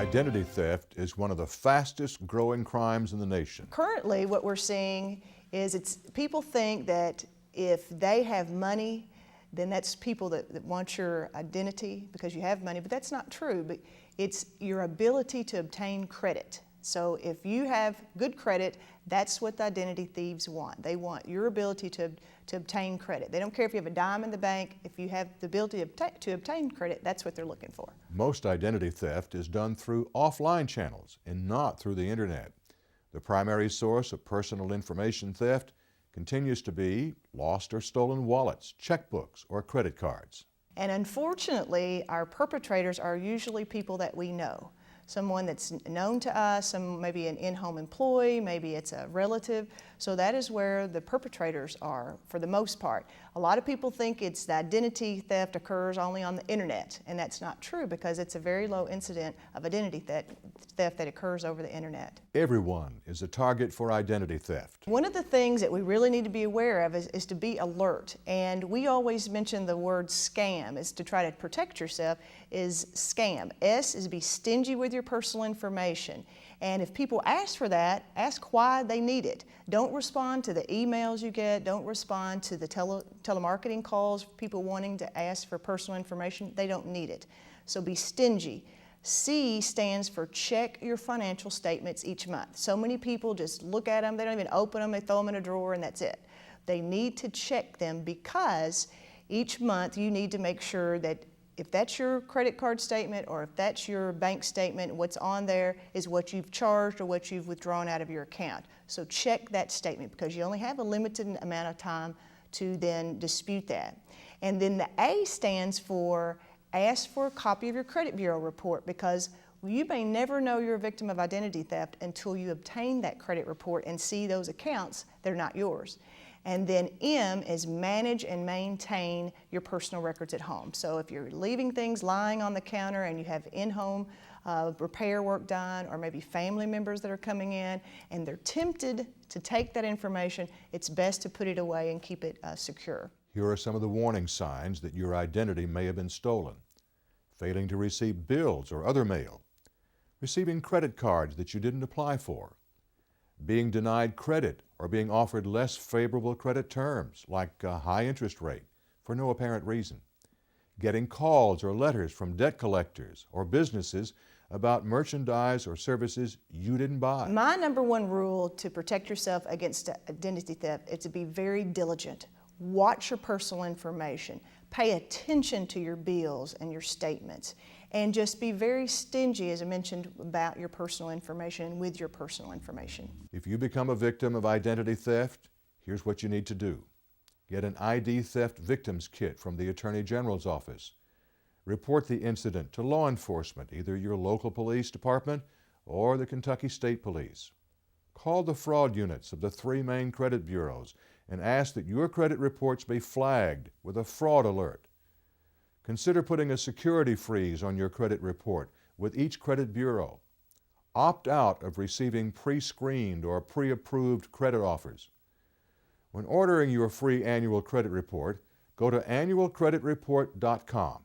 Identity theft is one of the fastest growing crimes in the nation. Currently, what we're seeing is people think that if they have money, then that's people that want your identity because you have money, but that's not true. But it's your ability to obtain credit. So if you have good credit, that's what the identity thieves want. They want your ability to obtain credit. They don't care if you have a dime in the bank. If you have the ability to obtain credit, that's what they're looking for. Most identity theft is done through offline channels and not through the internet. The primary source of personal information theft continues to be lost or stolen wallets, checkbooks, or credit cards. And unfortunately, our perpetrators are usually people that we know. Someone that's known to us, maybe an in-home employee, maybe it's a relative. So that is where the perpetrators are for the most part. A lot of people think the identity theft occurs only on the internet, and that's not true because it's a very low incident of identity theft that occurs over the internet. Everyone is a target for identity theft. One of the things that we really need to be aware of is to be alert. And we always mention the word scam is to try to protect yourself is scam. S is be stingy with your personal information. And if people ask for that, ask why they need it. Don't respond to the emails you get. Don't respond to the telemarketing calls, people wanting to ask for personal information. They don't need it. So be stingy. C stands for check your financial statements each month. So many people just look at them, they don't even open them, they throw them in a drawer and that's it. They need to check them because each month you need to make sure that if that's your credit card statement or if that's your bank statement, what's on there is what you've charged or what you've withdrawn out of your account. So check that statement because you only have a limited amount of time to then dispute that. And then the A stands for ask for a copy of your credit bureau report because you may never know you're a victim of identity theft until you obtain that credit report and see those accounts, they're not yours. And then M is manage and maintain your personal records at home. So if you're leaving things lying on the counter and you have in-home repair work done or maybe family members that are coming in and they're tempted to take that information, it's best to put it away and keep it secure. Here are some of the warning signs that your identity may have been stolen. Failing to receive bills or other mail. Receiving credit cards that you didn't apply for. Being denied credit or being offered less favorable credit terms, like a high interest rate, for no apparent reason. Getting calls or letters from debt collectors or businesses about merchandise or services you didn't buy. My number one rule to protect yourself against identity theft is to be very diligent. Watch your personal information. Pay attention to your bills and your statements. And just be very stingy, as I mentioned, about your personal information and with your personal information. If you become a victim of identity theft, here's what you need to do. Get an ID theft victims kit from the Attorney General's office. Report the incident to law enforcement, either your local police department or the Kentucky State Police. Call the fraud units of the 3 main credit bureaus and ask that your credit reports be flagged with a fraud alert. Consider putting a security freeze on your credit report with each credit bureau. Opt out of receiving pre-screened or pre-approved credit offers. When ordering your free annual credit report, go to annualcreditreport.com.